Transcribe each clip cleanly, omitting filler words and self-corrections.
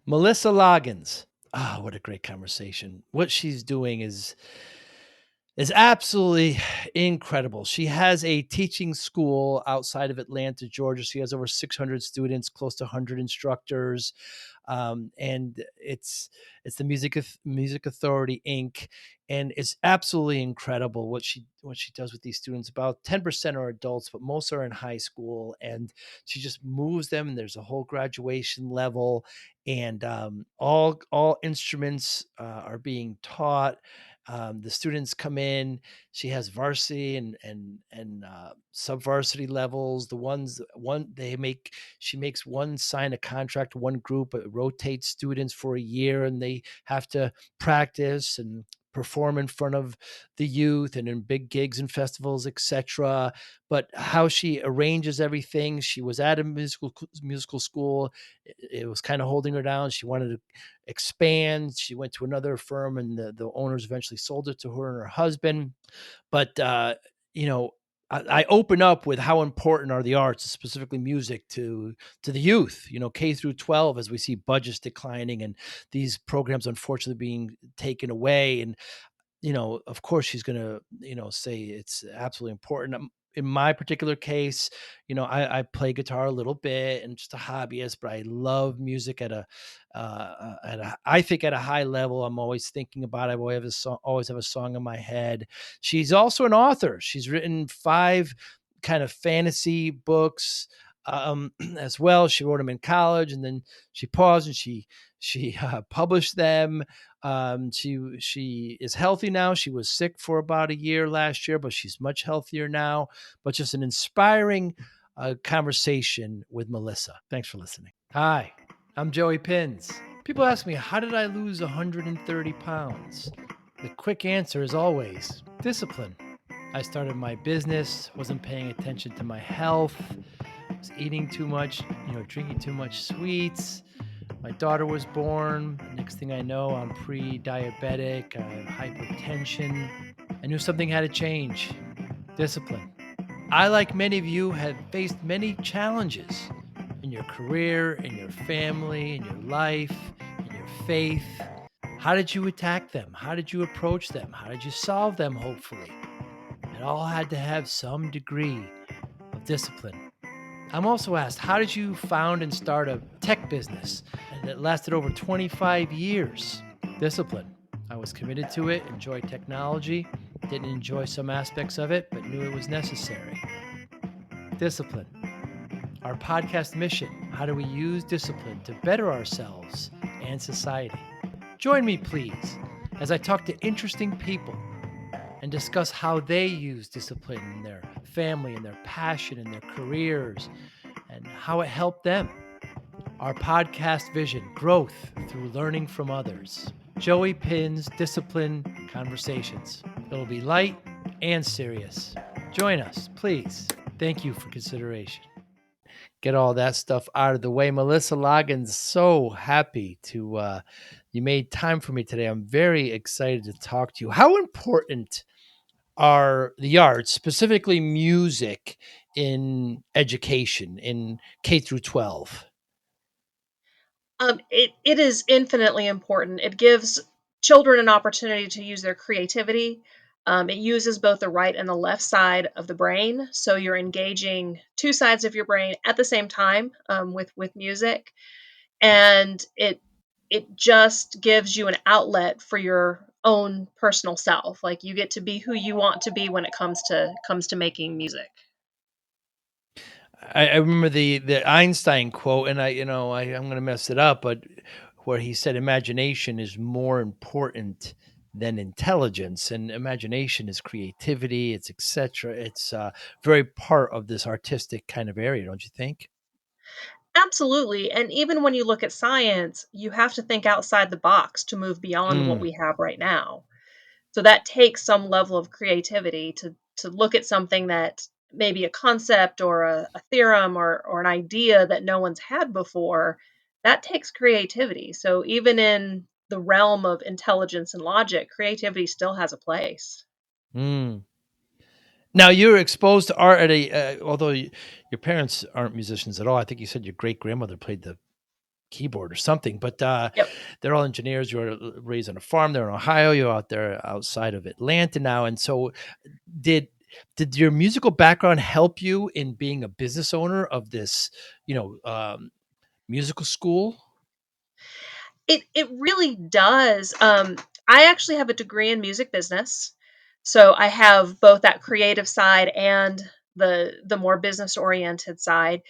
Melissa Loggins. Ah, what a great conversation. What she's doing is absolutely incredible. She has a teaching school outside of Atlanta, Georgia. She has over 600 students, close to 100 instructors, and it's the Music Authority Inc. And it's absolutely incredible what she does with these students. About 10% are adults, but most are in high school, and she just moves them. And there's a whole graduation level, and all instruments are being taught. The students come in. She has varsity and sub varsity levels. The ones one they make She makes one sign a contract, one group rotates students for a year, and they have to practice and perform in front of the youth and in big gigs and festivals, etc. But how she arranges everything, she was at a musical school. It was kind of holding her down. She wanted to expand. She went to another firm, and the owners eventually sold it to her and her husband. But you know, I open up with how important are the arts, specifically music, to the youth. K through 12, as we see budgets declining and these programs unfortunately being taken away. And of course, she's going to, say it's absolutely important. In my particular case, I play guitar a little bit and just a hobbyist, but I love music I think at a high level. I'm always thinking about it. I always have a song in my head. She's also an author. She's written 5 kind of fantasy books, as well. She wrote them in college, and then she paused and she published them. She is healthy now. She was sick for about a year last year, but she's much healthier now. But just an inspiring conversation with Melissa. Thanks for listening. Hi, I'm Joey Pinz. People ask me, how did I lose 130 pounds? The quick answer is always discipline. I started my business, wasn't paying attention to my health, was eating too much, drinking too much sweets. My daughter was born. Next thing I know, I'm pre-diabetic. I have hypertension. I knew something had to change. Discipline. I, like many of you, have faced many challenges in your career, in your family, in your life, in your faith. How did you attack them? How did you approach them? How did you solve them, hopefully? It all had to have some degree of discipline. I'm also asked, how did you found and start a tech business that lasted over 25 years? Discipline. I was committed to it, enjoyed technology, didn't enjoy some aspects of it, but knew it was necessary. Discipline. Our podcast mission: how do we use discipline to better ourselves and society? Join me, please, as I talk to interesting people and discuss how they use discipline in their family, in their passion, in their careers, and how it helped them. Our podcast vision: growth through learning from others. Joey Pinz Discipline Conversations. It'll be light and serious. Join us, please. Thank you for consideration. Get all that stuff out of the way. Melissa Loggins, so happy to you made time for me today. I'm very excited to talk to you. How important are the arts, specifically music, in education in K through 12? It is infinitely important. It gives children an opportunity to use their creativity. It uses both the right and the left side of the brain, so you're engaging two sides of your brain at the same time, with music, and it just gives you an outlet for your own personal self. Like, you get to be who you want to be when it comes to making music. I remember the Einstein quote, and I'm going to mess it up, but where he said imagination is more important than intelligence, and imagination is creativity, it's etc. It's very part of this artistic kind of area, don't you think? Absolutely. And even when you look at science, you have to think outside the box to move beyond what Mm. we have right now. So that takes some level of creativity to look at something that maybe a concept or a theorem or an idea that no one's had before. That takes creativity. So even in the realm of intelligence and logic, creativity still has a place. Mm. Now you're exposed to art although your parents aren't musicians at all. I think you said your great grandmother played the keyboard or something, but Yep. they're all engineers. You were raised on a farm there in Ohio. You're out there outside of Atlanta now. And so did did your musical background help you in being a business owner of this, you know, musical school? It really does. I actually have a degree in music business, so I have both that creative side and the more business oriented side.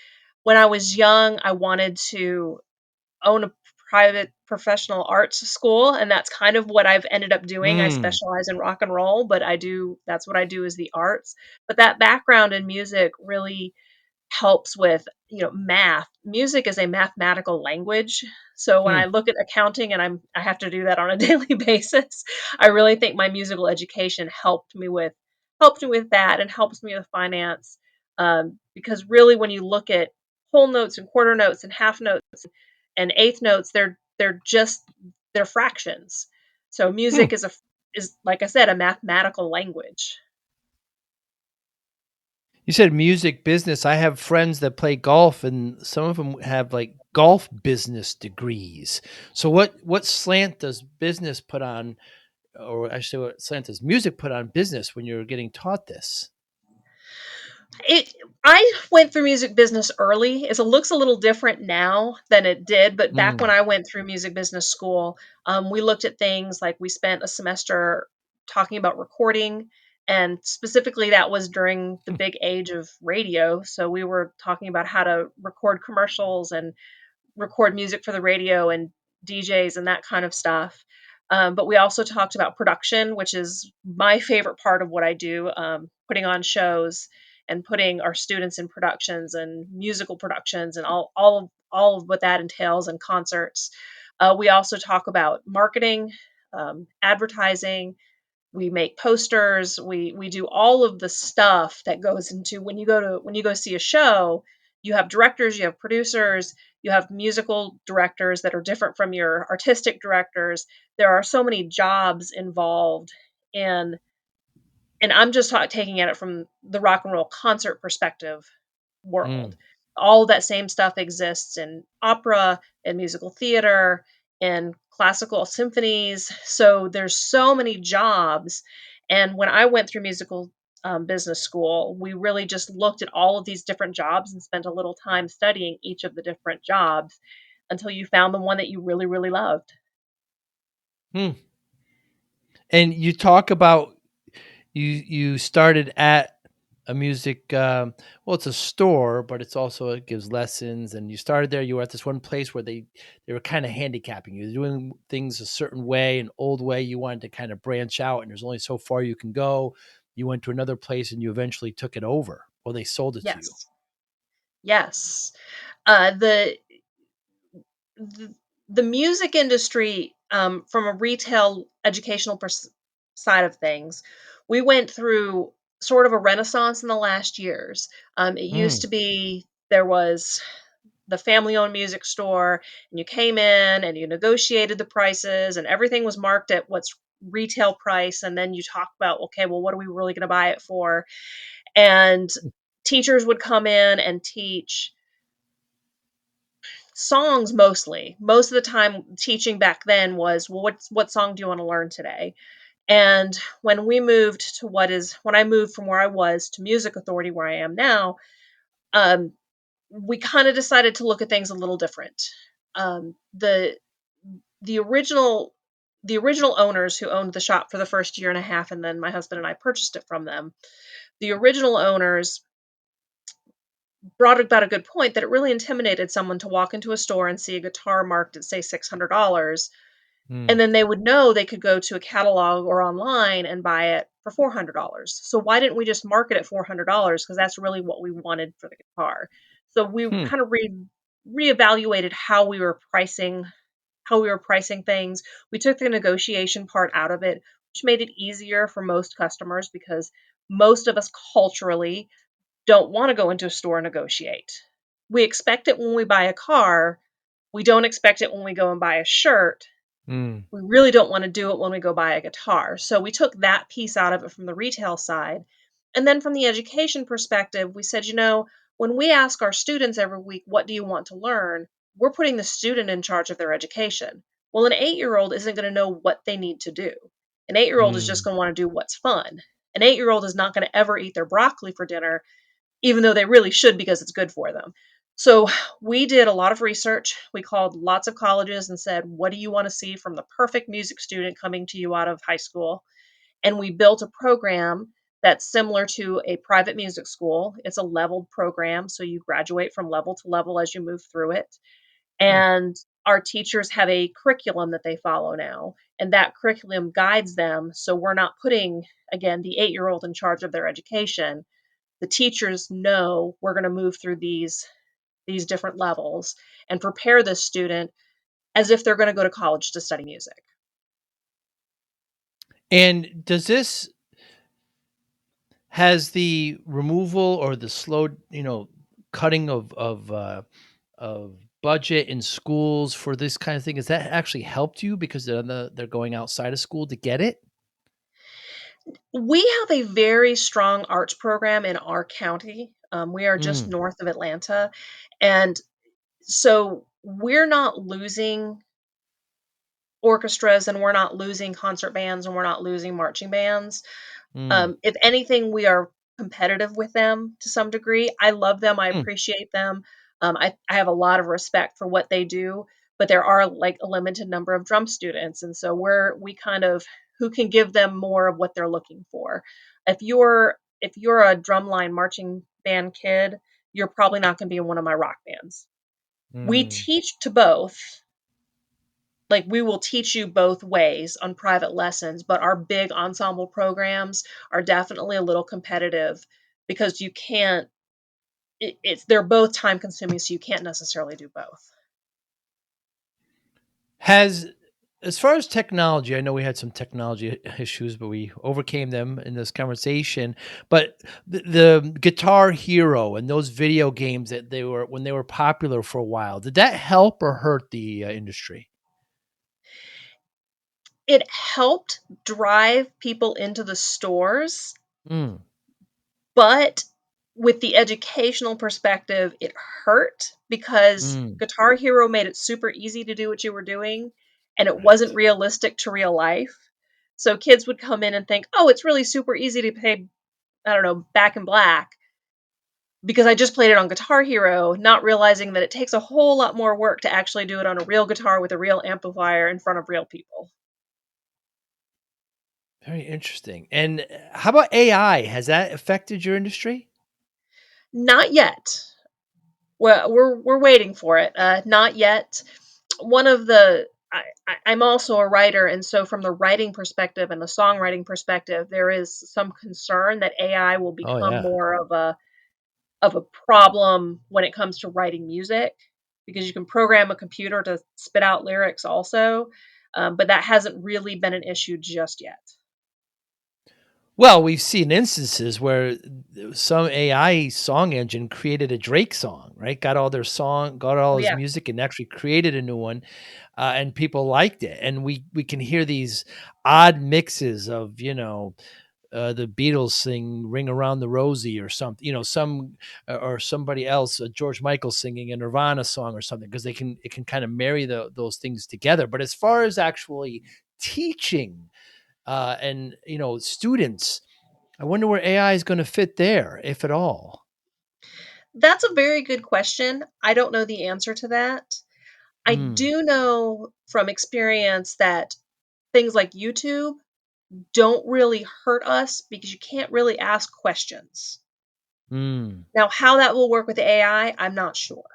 When I was young, I wanted to own a private professional arts school, and that's kind of what I've ended up doing. I Mm, specialize in rock and roll, but I do that's what I do is the arts. But that background in music really helps with, math. Music is a mathematical language. So when I hmm. look at accounting and I have to do that on a daily basis, I really think my musical education helped me with that and helps me with finance. Because really when you look at whole notes and quarter notes and half notes and eighth notes, they're fractions. So Hmm. music is like I said, a mathematical language. You said music business. I have friends that play golf, and some of them have like golf business degrees. So what slant does business put on, or actually what slant does music put on business when you're getting taught this? It I went through music business early. It looks a little different now than it did, but back when Mm. I went through music business school, we looked at things like we spent a semester talking about recording, and specifically that was during the Hmm. big age of radio. So we were talking about how to record commercials and record music for the radio and DJs and that kind of stuff. But we also talked about production, which is my favorite part of what I do, putting on shows and putting our students in productions and musical productions and all of what that entails and concerts. We also talk about marketing, advertising, we make posters, we do all of the stuff that goes into when you go see a show, you have directors, you have producers, you have musical directors that are different from your artistic directors. There are so many jobs involved in and I'm just taking at it from the rock and roll concert perspective world. Mm. All that same stuff exists in opera and musical theater and classical symphonies. So there's so many jobs. And when I went through musical business school, we really just looked at all of these different jobs and spent a little time studying each of the different jobs until you found the one that you really, really loved. Hmm. And you talk about you started at a music well, it's a store, but it's also it gives lessons, and you started there. You were at this one place where they were kind of handicapping you, doing things a certain way, an old way. You wanted to kind of branch out, and there's only so far you can go. You went to another place, and you eventually took it over, or they sold it to you. Yes. Yes. Uh, the the the music industry, from a retail educational side of things, we went through sort of a renaissance in the last years. It used Mm. to be there was the family owned music store, and you came in and you negotiated the prices, and everything was marked at what's retail price. And then you talk about, okay, well, what are we really going to buy it for? And teachers would come in and teach songs mostly. Most of the time teaching back then was, well, what song do you want to learn today? And when I moved from where I was to Music Authority where I am now, um, we kind of decided to look at things a little different. The the original owners who owned the shop for the first year and a half, and then my husband and I purchased it from them. The original owners brought about a good point that it really intimidated someone to walk into a store and see a guitar marked at say $600, and Mm. then they would know they could go to a catalog or online and buy it for $400. So why didn't we just market at $400? Because that's really what we wanted for the guitar. So we Hmm. kind of reevaluated how we were pricing things. We took the negotiation part out of it, which made it easier for most customers because most of us culturally don't want to go into a store and negotiate. We expect it when we buy a car. We don't expect it when we go and buy a shirt. Mm. We really don't want to do it when we go buy a guitar. So we took that piece out of it from the retail side. And then from the education perspective, we said, when we ask our students every week, what do you want to learn? we're putting the student in charge of their education. Well, an 8-year-old isn't going to know what they need to do. An 8-year-old is just Mm. going to want to do what's fun. An 8-year-old is not going to ever eat their broccoli for dinner, even though they really should because it's good for them. So we did a lot of research. We called lots of colleges and said, what do you want to see from the perfect music student coming to you out of high school? And we built a program that's similar to a private music school. It's a leveled program, so you graduate from level to level as you move through it. Hmm. And our teachers have a curriculum that they follow now, and that curriculum guides them. So we're not putting, again, the 8-year-old in charge of their education. The teachers know we're going to move through these different levels and prepare the student as if they're going to go to college to study music. And does this has the removal or the slow, cutting of budget in schools for this kind of thing, has that actually helped you because they're going outside of school to get it? We have a very strong arts program in our county. We are just Mm, north of Atlanta. And so we're not losing orchestras and we're not losing concert bands and we're not losing marching bands. mm, If anything, we are competitive with them to some degree. I love them. I mm. appreciate them. I have a lot of respect for what they do, but there are like a limited number of drum students, and so we kind of who can give them more of what they're looking for. If you're a drumline marching band kid, you're probably not going to be in one of my rock bands. We Mm. teach to both, like we will teach you both ways on private lessons, but our big ensemble programs are definitely a little competitive because you can't it's they're both time consuming, so you can't necessarily do both. Has As far as technology, I know we had some technology issues, but we overcame them in this conversation. But the Guitar Hero and those video games that they were when they were popular for a while, did that help or hurt the industry? It helped drive people into the stores, Mm, but with the educational perspective, it hurt because mm, Guitar Hero made it super easy to do what you were doing, and it wasn't right. realistic to real life. So kids would come in and think, "Oh, it's really super easy to play, I don't know, Back in Black because I just played it on Guitar Hero," not realizing that it takes a whole lot more work to actually do it on a real guitar with a real amplifier in front of real people. Very interesting. And how about AI? Has that affected your industry? Not yet. Well, we're waiting for it. Not yet. One of the I'm also a writer, and so from the writing perspective and the songwriting perspective, there is some concern that AI will Oh become yeah. more of a problem when it comes to writing music because you can program a computer to spit out lyrics also, but that hasn't really been an issue just yet. Well, we've seen instances where some AI song engine created a Drake song, right? Got all Oh his yeah. music and actually created a new one, and people liked it. And we can hear these odd mixes of the Beatles sing "Ring Around the Rosie" or something, or somebody else, George Michael singing a Nirvana song or something, because it can kind of marry those things together. But as far as actually teaching and students, I wonder where AI is going to fit there, if at all. That's a very good question. I don't know the answer to that. I Mm, do know from experience that things like YouTube don't really hurt us because you can't really ask questions. mm. Now, how that will work with AI, I'm not sure.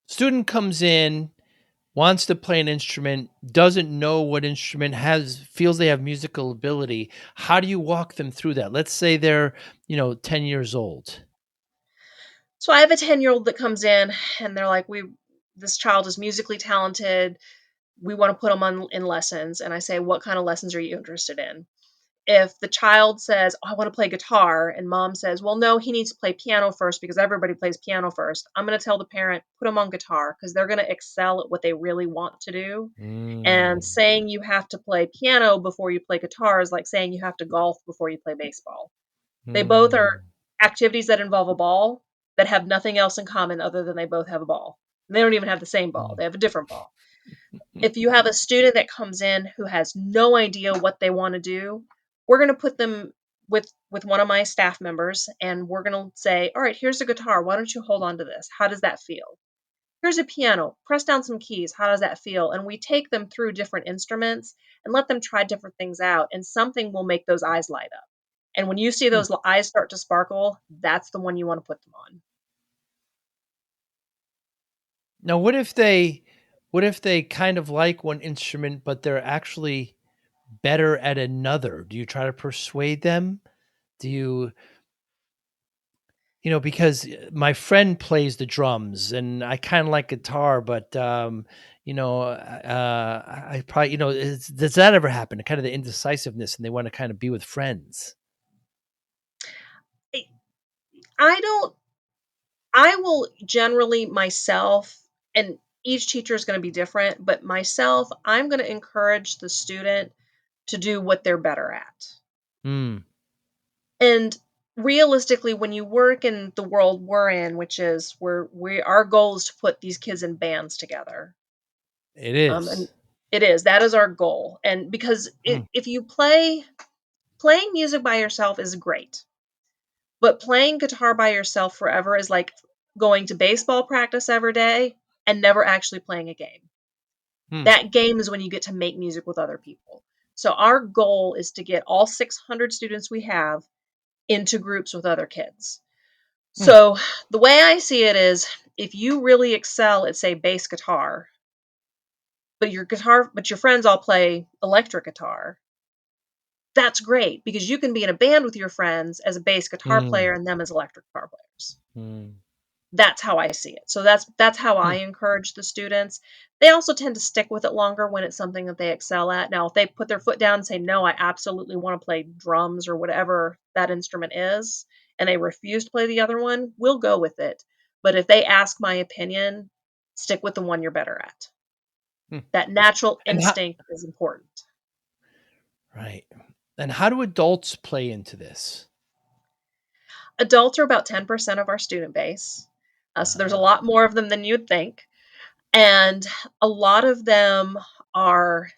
Student comes in, wants to play an instrument, doesn't know what instrument, has feels they have musical ability. How do you walk them through that? Let's say they're 10 years old. So I have a 10-year-old that comes in and they're like, this child is musically talented. We want to put them on in lessons. And I say, what kind of lessons are you interested in? If the child says, "Oh, I want to play guitar," and mom says, "Well, no, he needs to play piano first because everybody plays piano first," I'm going to tell the parent, put him on guitar because they're going to excel at what they really want to do. And Mm, saying you have to play piano before you play guitar is like saying you have to golf before you play baseball. They both are mm, activities that involve a ball. that have nothing else in common other than they both have a ball. And they don't even have the same ball, Mm. they have a different ball. If you have a student that comes in who has no idea what they want to do, we're going to put them with one of my staff members and we're going to say, "All right, here's a guitar. Why don't you hold on to this? How does that feel? Here's a piano. Press down some keys. How does that feel?" And we take them through different instruments and let them try different things out and something will make those eyes light up. And when you see Hmm. those eyes start to sparkle, that's the one you want to put them on. Now, what if they kind of like one instrument, but they're actually better at another? Do you try to persuade them? Do you, because my friend plays the drums and I kind of like guitar, but I probably, does that ever happen? Kind of the indecisiveness, and they want to kind of be with friends. I I don't I will generally myself, and each teacher is going to be different, but myself, I'm going to encourage the student to do what they're better at. Hmm. And realistically, when you work in the world we're in, which is where our goal is to put these kids in bands together. It And is. that is our goal. And because Hmm. if you playing music by yourself is great, but playing guitar by yourself forever is like going to baseball practice every day and never actually playing a game. Hmm. That game is when you get to make music with other people. So our goal is to get all 600 students we have into groups with other kids. Hmm. So the way I see it is if you really excel at say bass guitar, but your friends all play electric guitar, that's great because you can be in a band with your friends as a bass guitar Hmm. player and them as electric guitar players. Hmm. That's how I see it. So that's how I Hmm. encourage the students. They also tend to stick with it longer when it's something that they excel at. Now, if they put their foot down and say, "No, I absolutely want to play drums or whatever that instrument is," and they refuse to play the other one, we'll go with it. But if they ask my opinion, stick with the one you're better at. Hmm. That natural And how instinct is important. Right. And how do adults play into this? Adults are about 10% of our student base. So there's a Uh, lot more of them than you'd think. And a lot of them are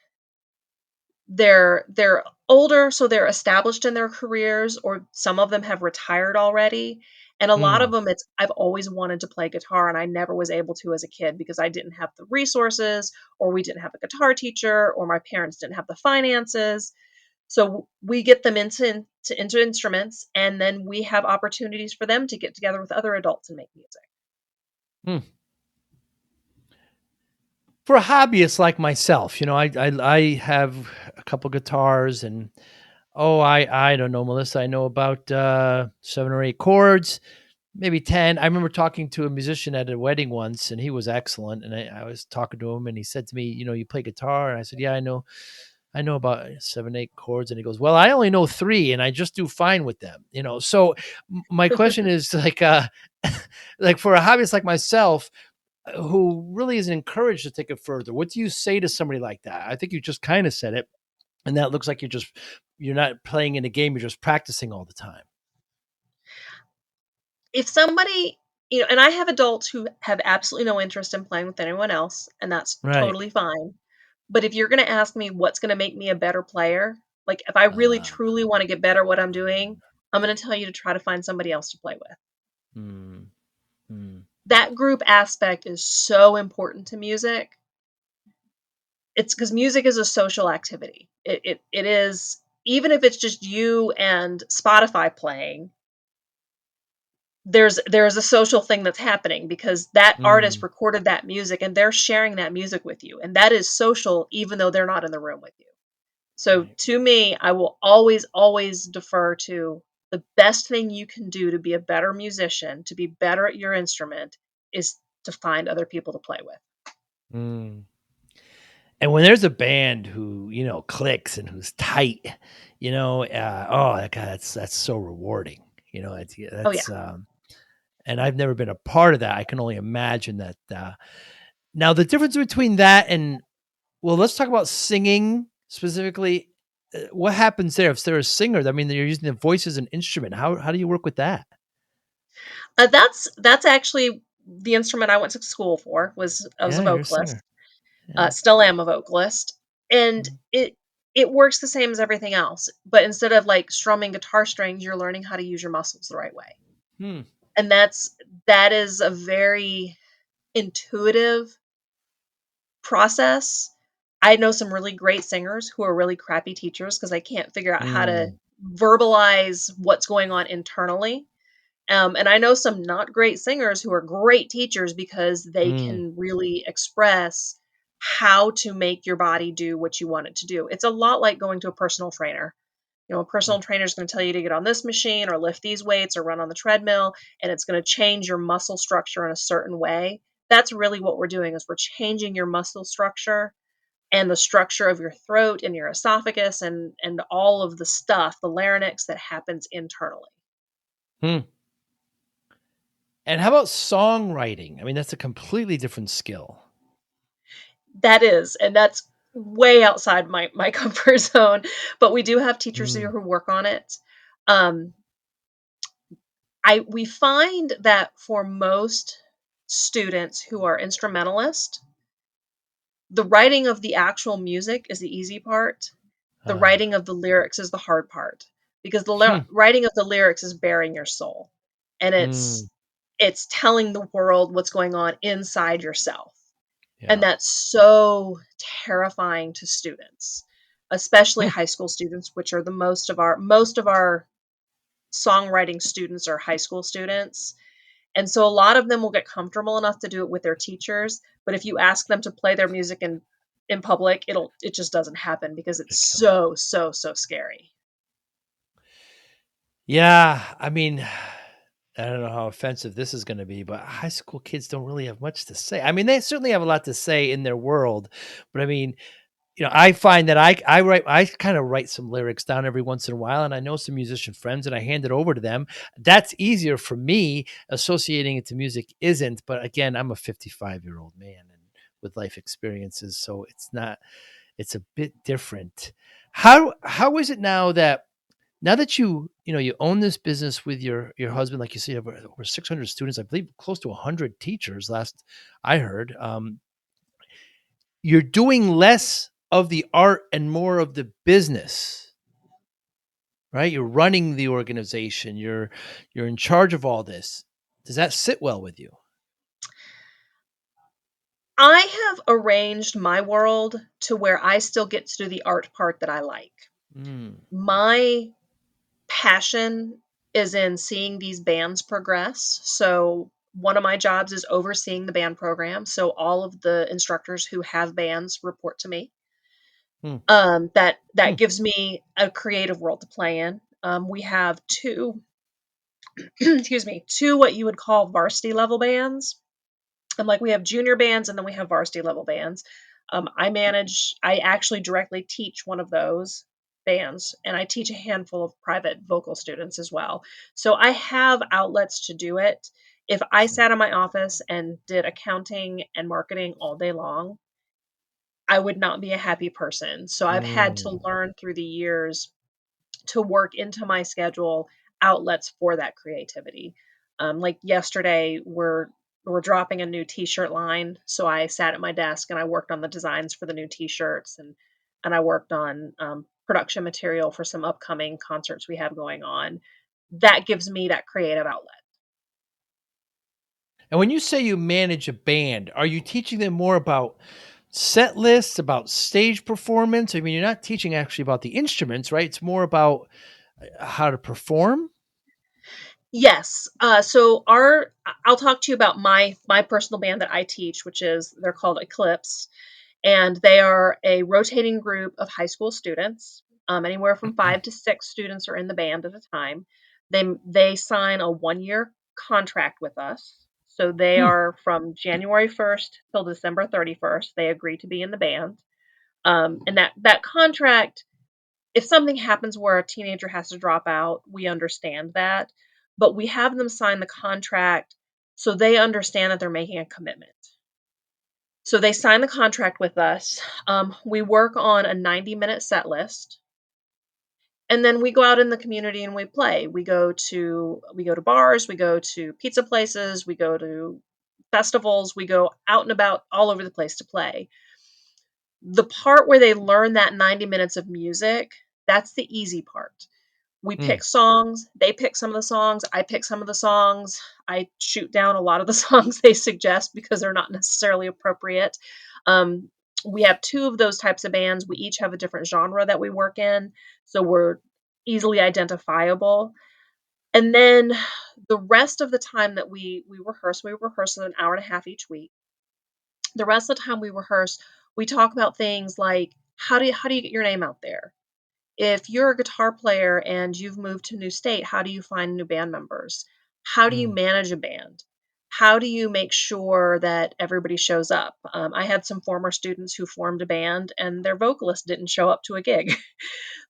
they're older, so they're established in their careers, or some of them have retired already. And a lot of mm, them, it's I've always wanted to play guitar and I never was able to as a kid because I didn't have the resources, or we didn't have a guitar teacher, or my parents didn't have the finances. So we get them into instruments, and then we have opportunities for them to get together with other adults and make music. mm. For a hobbyist like myself, I have a couple guitars and I don't know, Melissa. I know about 7 or 8 chords, maybe 10. I remember talking to a musician at a wedding once, and he was excellent. And I was talking to him, and he said to me, "You play guitar?" And I said, "Yeah, I know. I know about 7, 8 chords." And he goes, "Well, I only know 3, and I just do fine with them." So my question is like, like for a hobbyist like myself, who really isn't encouraged to take it further, what do you say to somebody like that? I think you just kind of said it, and that looks like you're not playing in a game, you're just practicing all the time. If somebody, and I have adults who have absolutely no interest in playing with anyone else, and that's Right. totally fine. But if you're going to ask me what's going to make me a better player, like if I really Uh, truly want to get better at what I'm doing, I'm going to tell you to try to find somebody else to play with. mm, mm, That group aspect is so important to music. It's because music is a social activity. It is, even if it's just you and Spotify playing, there's a social thing that's happening because that artist mm, recorded that music and they're sharing that music with you, and that is social even though they're not in the room with you. So right. to me, I will always defer to the best thing you can do to be a better musician, to be better at your instrument, is to find other people to play with. Mm. And when there's a band who, clicks and who's tight, oh, God, that's so rewarding. It's yeah, Oh yeah. and I've never been a part of that. I can only imagine that. Now, the difference between that and, well, let's talk about singing specifically. What happens there if they're a singer? I mean, you're using the voice as an instrument. How do you work with that? That's actually the instrument I went to school for. Was I was a Yeah, you're a vocalist. singer. Yeah. Still am a vocalist, and Mm. it works the same as everything else. But instead of like strumming guitar strings, you're learning how to use your muscles the right way, Hmm. and that is a very intuitive process. I know some really great singers who are really crappy teachers because I can't figure out how to Mm. verbalize what's going on internally. And I know some not great singers who are great teachers because they Mm. can really express how to make your body do what you want it to do. It's a lot like going to a personal trainer. A Mm. personal trainer is going to tell you to get on this machine or lift these weights or run on the treadmill, and it's going to change your muscle structure in a certain way. That's really what we're doing is we're changing your muscle structure and the structure of your throat and your esophagus and all of the stuff, the larynx that happens internally. Hmm. And how about songwriting? I mean, that's a completely different skill. That is, and that's way outside my comfort zone, but we do have teachers Mm. here who work on it. Um, I we find that for most students who are instrumentalists, the writing of the actual music is the easy part. The Ah. writing of the lyrics is the hard part because the Hmm. writing of the lyrics is bearing your soul, and Mm. it's telling the world what's going on inside yourself. And Yeah. that's so terrifying to students, especially Hmm. high school students, which are the most of our songwriting students are high school students. And so a lot of them will get comfortable enough to do it with their teachers, but if you ask them to play their music in public, it just doesn't happen because it's They kill it. so, so, so scary. Yeah, I mean, I don't know how offensive this is gonna be, but high school kids don't really have much to say. I mean, they certainly have a lot to say in their world, but I mean, I find that I kinda write some lyrics down every once in a while, and I know some musician friends, and I hand it over to them. That's easier for me, associating it to music isn't, but again, I'm a 55-year-old man and with life experiences, so it's a bit different. How is it now that you own this business with your husband, like you say, over 600 students, I believe close to 100 teachers last I heard, you're doing less of the art and more of the business, right? You're running the organization. You're in charge of all this. Does that sit well with you? I have arranged my world to where I still get to do the art part that I like. Mm. My passion is in seeing these bands progress. So one of my jobs is overseeing the band program. So all of the instructors who have bands report to me. Mm. That Hmm. gives me a creative world to play in. We have two, excuse me, two what you would call varsity level bands. And like we have junior bands and then we have varsity level bands. I actually directly teach one of those bands and I teach a handful of private vocal students as well. So I have outlets to do it. If I Sure. sat in my office and did accounting and marketing all day long, I would not be a happy person. So I've had to Mm. learn through the years to work into my schedule outlets for that creativity. Like yesterday, we're dropping a new T-shirt line, so I sat at my desk and I worked on the designs for the new T-shirts and I worked on production material for some upcoming concerts we have going on. That gives me that creative outlet. And when you say you manage a band, are you teaching them more about set lists, about stage performance? I mean, you're not teaching actually about the instruments, right? It's more about how to perform. Yes. So I'll talk to you about my personal band that I teach, which is they're called Eclipse, and they are a rotating group of high school students. Anywhere from 5 to 6 students are in the band at a time. They sign a 1 year contract with us, so they Hmm. are from January 1st till December 31st. They agree to be in the band, and that contract, if something happens where a teenager has to drop out, we understand that, but we have them sign the contract so they understand that they're making a commitment. So they sign the contract with us. We work on a 90-minute set list, And then we go out in the community and we play. We go to bars, we go to pizza places, we go to festivals, we go out and about all over the place to play. The part where they learn that 90 minutes of music, that's the easy part. We Mm, pick songs, they pick some of the songs, I pick some of the songs. I shoot down a lot of the songs they suggest because they're not necessarily appropriate. Um, we have 2 of those types of bands. We each have a different genre that we work in, so we're easily identifiable. And then the rest of the time that we rehearse an hour and a half each week. The rest of the time we rehearse, we talk about things like how do you get your name out there? If you're a guitar player and you've moved to a new state, how do you find new band members? How do you mm, manage a band? How do you make sure that everybody shows up? I had some former students who formed a band and their vocalist didn't show up to a gig.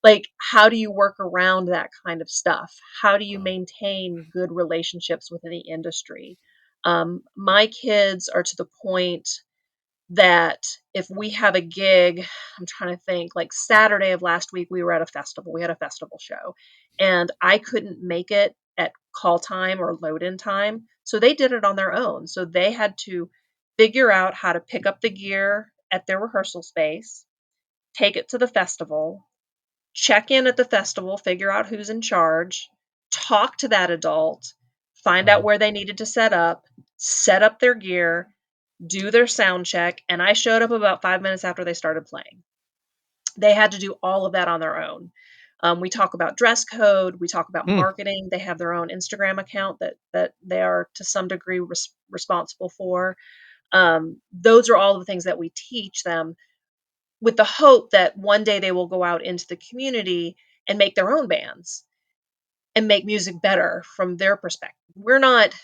Like, how do you work around that kind of stuff? How do you wow. maintain good relationships within the industry? My kids are to the point that if we have a gig, I'm trying to think, like Saturday of last week, we were at a festival. We had a festival show, and I couldn't make it at call time or load in time. So they did it on their own. So they had to figure out how to pick up the gear at their rehearsal space, take it to the festival, check in at the festival, figure out who's in charge, talk to that adult, find out Uh-huh. where they needed to set up their gear, do their sound check, and I showed up about 5 minutes after they started playing. They had to do all of that on their own. We talk about dress code, we talk about Mm, marketing. They have their own Instagram account that they are to some degree responsible for. Those are all the things that we teach them with the hope that one day they will go out into the community and make their own bands and make music better from their perspective. We're not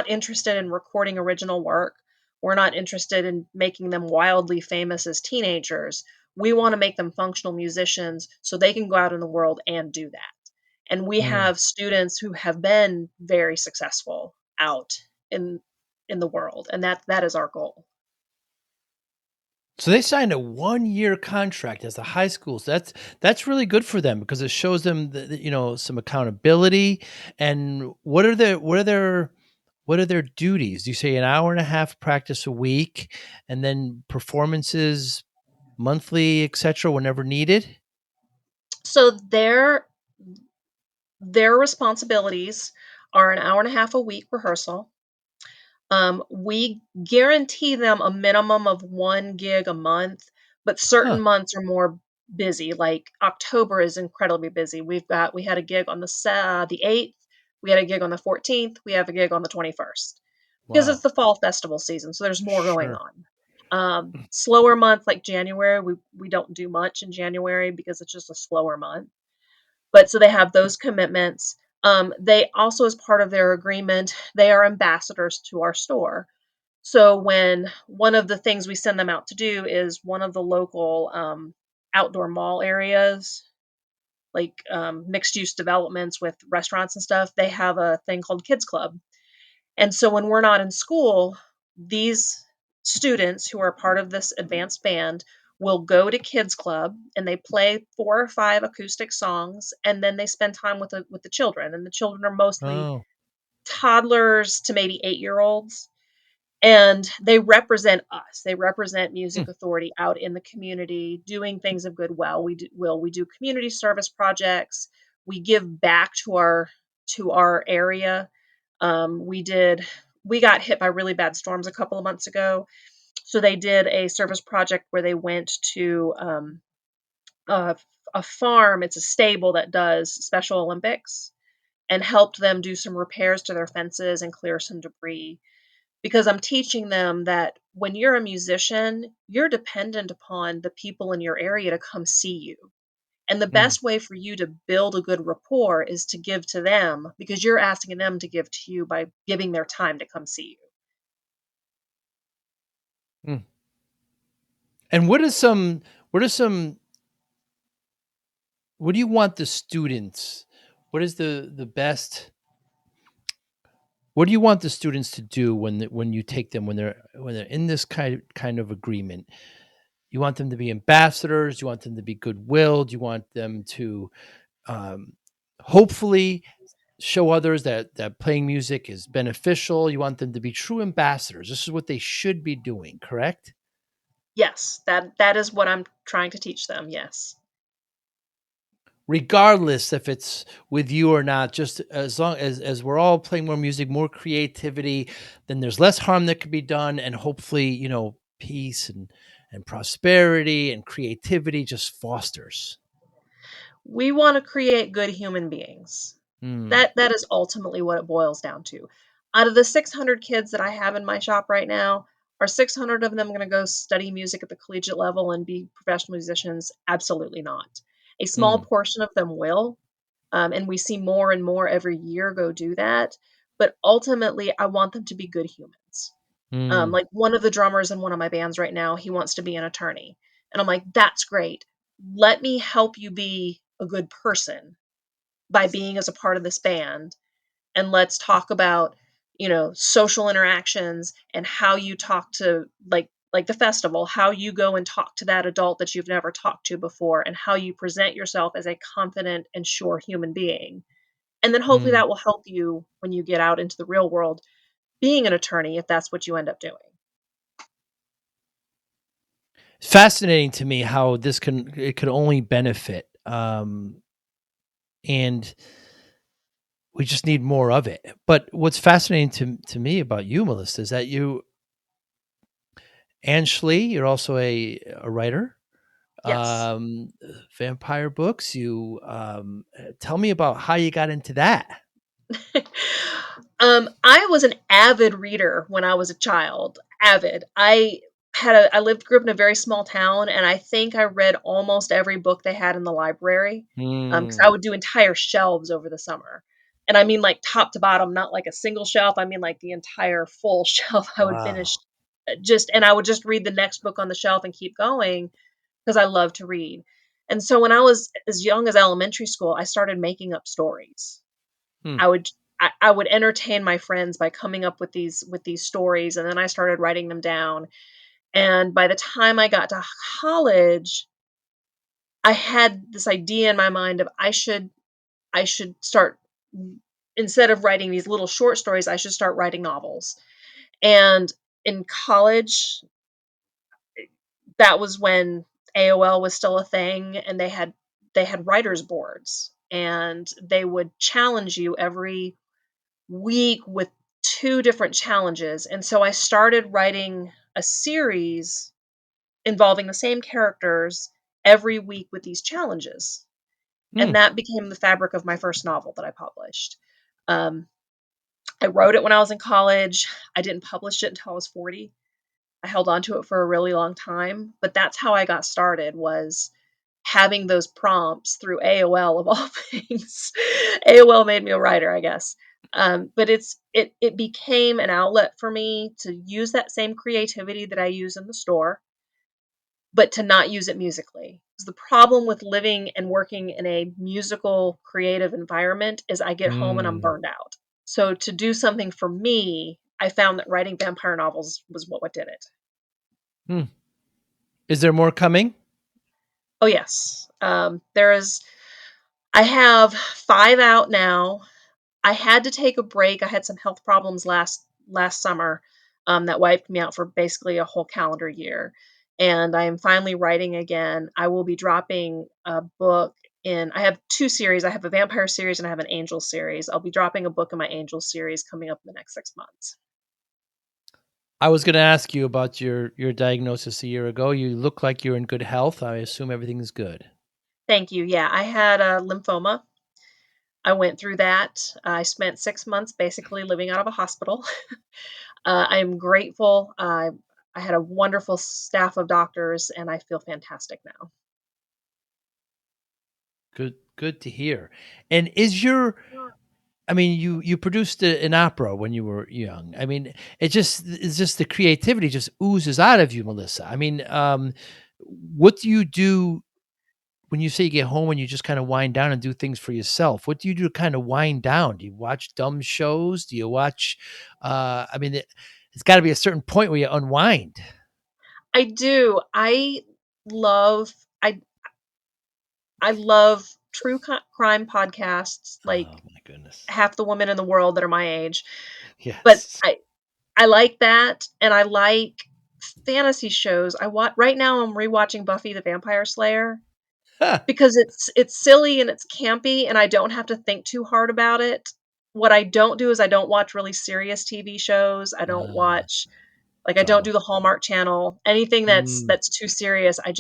interested in recording original work. We're not interested in making them wildly famous as teenagers. We want to make them functional musicians so they can go out in the world and do that. And we mm. have students who have been very successful out in in the world, and that is our goal. So they signed a 1-year contract as a high school. So that's really good for them because it shows them some accountability. And what are their duties? You say an hour and a half practice a week and then performances monthly, etc., whenever needed? So their responsibilities are an hour and a half a week rehearsal. We guarantee them a minimum of 1 gig a month, but certain Huh. months are more busy, like October is incredibly busy. We had a gig on the 8th, we had a gig on the 14th, we have a gig on the 21st, because it's Wow. the fall festival season, so there's more going Sure. on. Slower month like January, we don't do much in January because it's just a slower month. But so they have those commitments. They also, as part of their agreement, they are ambassadors to our store. So when one of the things we send them out to do is one of the local outdoor mall areas, like mixed use developments with restaurants and stuff, they have a thing called Kids Club. And so when we're not in school, these students who are part of this advanced band will go to Kids Club and they play 4 or 5 acoustic songs, and then they spend time with the children, and the children are mostly Oh. toddlers to maybe 8-year-olds, and they represent us. They represent Mm, Music Authority out in the community doing things of goodwill. We do community service projects. We give back to our area. We got hit by really bad storms a couple of months ago. So they did a service project where they went to a, a farm. It's a stable that does Special Olympics and helped them do some repairs to their fences and clear some debris. Because I'm teaching them that when you're a musician, you're dependent upon the people in your area to come see you. And the mm, best way for you to build a good rapport is to give to them because you're asking them to give to you by giving their time to come see you. mm. And what do you want the students what is the best what do you want the students to do when you take them when they're in this kind of agreement? You want them to be ambassadors, you want them to be goodwilled, you want them to, um, hopefully show others that playing music is beneficial. You want them to be true ambassadors. This is what they should be doing, correct? Yes, that is what I'm trying to teach them, yes. Regardless if it's with you or not, just as long as we're all playing more music, more creativity, then there's less harm that could be done, and hopefully, peace and prosperity and creativity just fosters. We wanna create good human beings. Mm, That is ultimately what it boils down to. Out of the 600 kids that I have in my shop right now, are 600 of them gonna go study music at the collegiate level and be professional musicians? Absolutely not. A small mm, portion of them will, and we see more and more every year go do that, but ultimately, I want them to be good humans. mm, Like, one of the drummers in one of my bands right now, he wants to be an attorney, and I'm like, "That's great. Let me help you be a good person by being as a part of this band, and let's talk about, social interactions and how you talk to like the festival, how you go and talk to that adult that you've never talked to before, and how you present yourself as a confident and sure human being. And then hopefully mm. that will help you when you get out into the real world being an attorney if that's what you end up doing." Fascinating to me how it could only benefit, and we just need more of it. But what's fascinating to me about you, Melissa, is that Anne Schlee, you're also a writer, Yes. um, vampire books. Tell me about how you got into that. I was an avid reader when I was a child. Avid. I lived grew up in a very small town, and I think I read almost every book they had in the library. Because I Mm, would do entire shelves over the summer. And I mean like top to bottom, not like a single shelf. I mean like the entire full shelf I would finish wow. and I would just read the next book on the shelf and keep going because I love to read. And so when I was as young as elementary school, I started making up stories. Hmm. I would I would entertain my friends by coming up with these stories, and then I started writing them down. And by the time I got to college, I had this idea in my mind of I should start instead of writing these little short stories, I should start writing novels. And in college, that was when AOL was still a thing, and they had writers boards, and they would challenge you every week with 2 different challenges, and so I started writing a series involving the same characters every week with these challenges, Hmm. and that became the fabric of my first novel that I published. Um, I wrote it when I was in college. I didn't publish it until I was 40. I held on to it for a really long time, but that's how I got started was having those prompts through AOL of all things. AOL made me a writer, I guess. But it became an outlet for me to use that same creativity that I use in the store, but to not use it musically. 'Cause the problem with living and working in a musical creative environment is I get home and I'm Mm, burned out. So to do something for me, I found that writing vampire novels was what did it. hmm. Is there more coming? Oh yes. There is I have 5 out now. I had to take a break. I had some health problems last summer, that wiped me out for basically a whole calendar year, and I am finally writing again. I will be dropping a book in I have 2 series. I have a vampire series and I have an angel series. I'll be dropping a book in my angel series coming up in the next 6 months. I was going to ask you about your diagnosis a year ago. You look like you're in good health. I assume everything's good. Thank you. Yeah, I had a lymphoma. I went through that. I spent 6 months basically living out of a hospital. I'm grateful. I had a wonderful staff of doctors, and I feel fantastic now. Good to hear. And I mean, you produced an opera when you were young. I mean, it's just the creativity just oozes out of you, Melissa. I mean, what do you do when you say you get home and you just kind of wind down and do things for yourself? What do you do to kind of wind down? Do you watch dumb shows? Do you watch? I mean, it's got to be a certain point where you unwind. I do. love I I love true crime podcasts, Oh like my goodness. half the women in the world that are my age, but Yes. I like that, and I like fantasy shows. I wa Right now I'm rewatching Buffy the Vampire Slayer Huh. because it's silly and it's campy, and I don't have to think too hard about it. What I don't do is I don't watch really serious TV shows. I don't Ah, watch like, I don't drama. do the Hallmark Channel. Anything Mm. that's too serious, I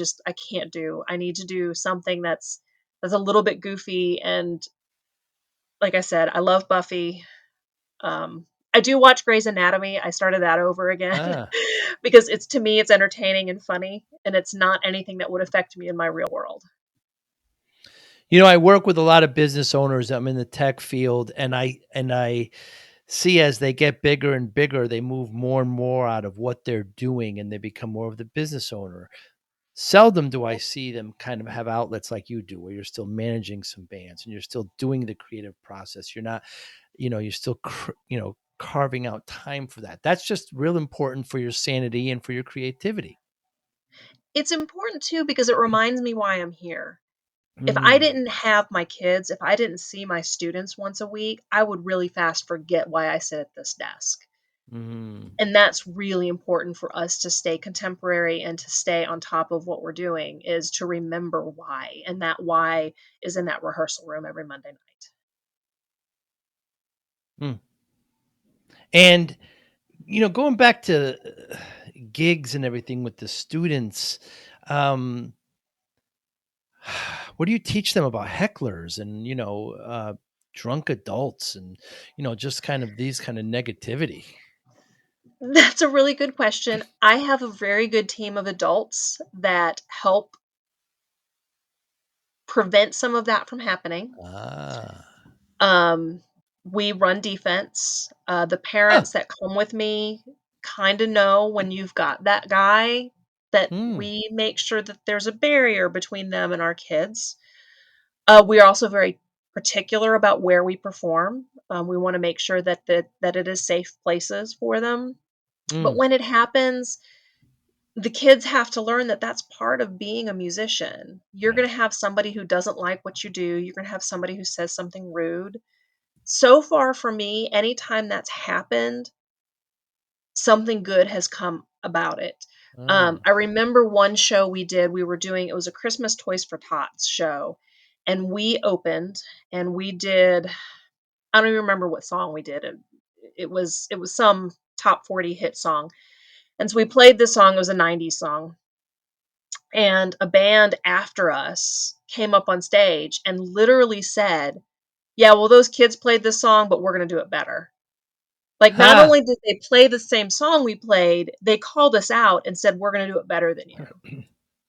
can't do. I need to do something that's a little bit goofy, and like I said, I love Buffy. I do watch Grey's Anatomy. I started that over again Ah. because it's to me, it's entertaining and funny, and it's not anything that would affect me in my real world. I work with a lot of business owners. I'm in the tech field, and I see as they get bigger and bigger, they move more and more out of what they're doing and they become more of the business owner. Seldom do I see them kind of have outlets like you do, where you're still managing some bands and you're still doing the creative process. You're not, you're still, carving out time for that. That's just real important for your sanity and for your creativity. It's important too because it reminds me why I'm here. If I Mm, didn't have my kids, if I didn't see my students once a week, I would really fast forget why I sit at this desk. mm, And that's really important for us to stay contemporary and to stay on top of what we're doing is to remember why. And that why is in that rehearsal room every Monday night. mm. And going back to gigs and everything with the students, um, what do you teach them about hecklers and drunk adults and just kind of these kind of negativity? That's a really good question. I have a very good team of adults that help prevent some of that from happening. Ah, Um, we run defense. The huh, parents that come with me kind of know when you've got that guy that hmm, we make sure that there's a barrier between them and our kids. We are also very particular about where we perform. We want to make sure that it is safe places for them. But mm, when it happens, the kids have to learn that that's part of being a musician. You're going right. to have somebody who doesn't like what you do. You're going to have somebody who says something rude. So far for me, anytime that's happened, something good has come about it. Ah, I remember one show we did, we were doing it was a Christmas Toys for Tots show, and we opened and we did I don't even remember what song we did. It was some top 40 hit song. And so we played this song, it was a 90s song. And a band after us came up on stage and literally said, "Yeah, well those kids played this song, but we're going to do it better." Like, not ha. only did they play the same song we played, they called us out and said, "We're gonna do it better than you."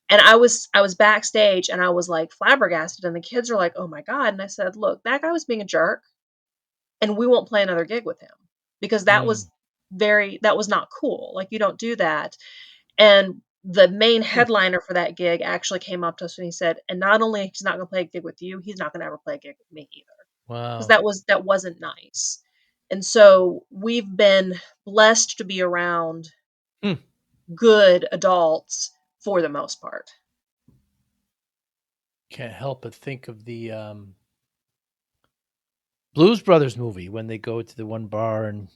And I was backstage and I was, like, flabbergasted, and the kids are like, "Oh my god," and I said, "Look, that guy was being a jerk, and we won't play another gig with him because Mm, that was not cool, like, you don't do that." And the main mm, headliner for that gig actually came up to us and he said, "And not only he's not gonna play a gig with you, he's not gonna ever play a gig with me either." 'Cause wow. that wasn't nice. And so, we've been blessed to be around Hmm. good adults for the most part. Can't help but think of the Blues Brothers movie when they go to the one bar and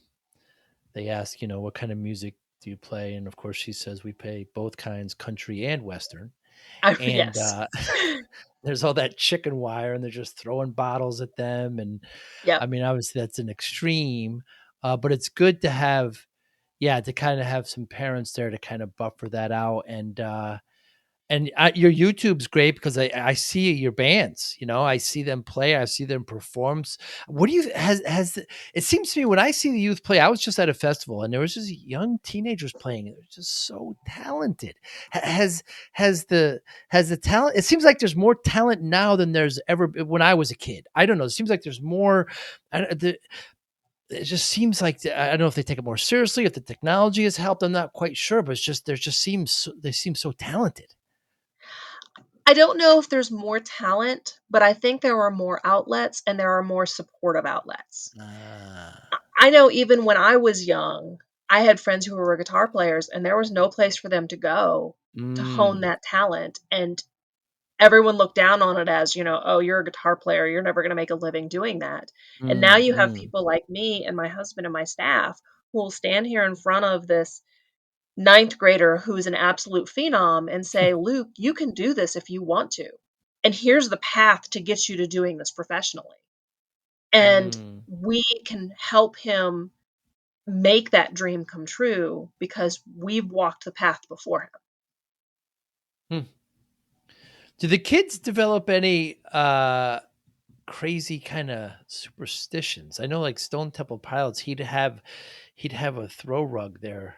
they ask, what kind of music do you play? And of course, she says, we play both kinds, country and Western. I And yes. there's all that chicken wire, and they're just throwing bottles at them. And I Yep. mean, obviously, that's an extreme, but it's good to have, yeah, to kind of have some parents there to kind of buffer that out. And your YouTube's great because I see your bands, I see them play, I see them perform. What do you it seems to me when I see the youth play, I was just at a festival and there was just young teenagers playing. They're just so talented. Ha- has the talent? It seems like there's more talent now than there's ever when I was a kid. I don't know. It seems like there's more. I don't- the, it just seems like I don't know if they take it more seriously, if the technology has helped. I'm not quite sure, but it's just there just seems they seem so talented. I don't know if there's more talent, but I think there are more outlets and there are more supportive outlets. Ah. I know even when I was young, I had friends who were guitar players, and there was no place for them to go to hone Mm, that talent, and everyone looked down on it as, "Oh, you're a guitar player, you're never gonna make a living doing that." And now mm, you have mm. people like me and my husband and my staff who will stand here in front of this ninth grader who's an absolute phenom and say, "Luke, you can do this if you want to. And here's the path to get you to doing this professionally." And Mm. we can help him make that dream come true because we've walked the path before him. Hmm. Do the kids develop any crazy kind of superstitions? I know like Stone Temple Pilots, he'd have a throw rug there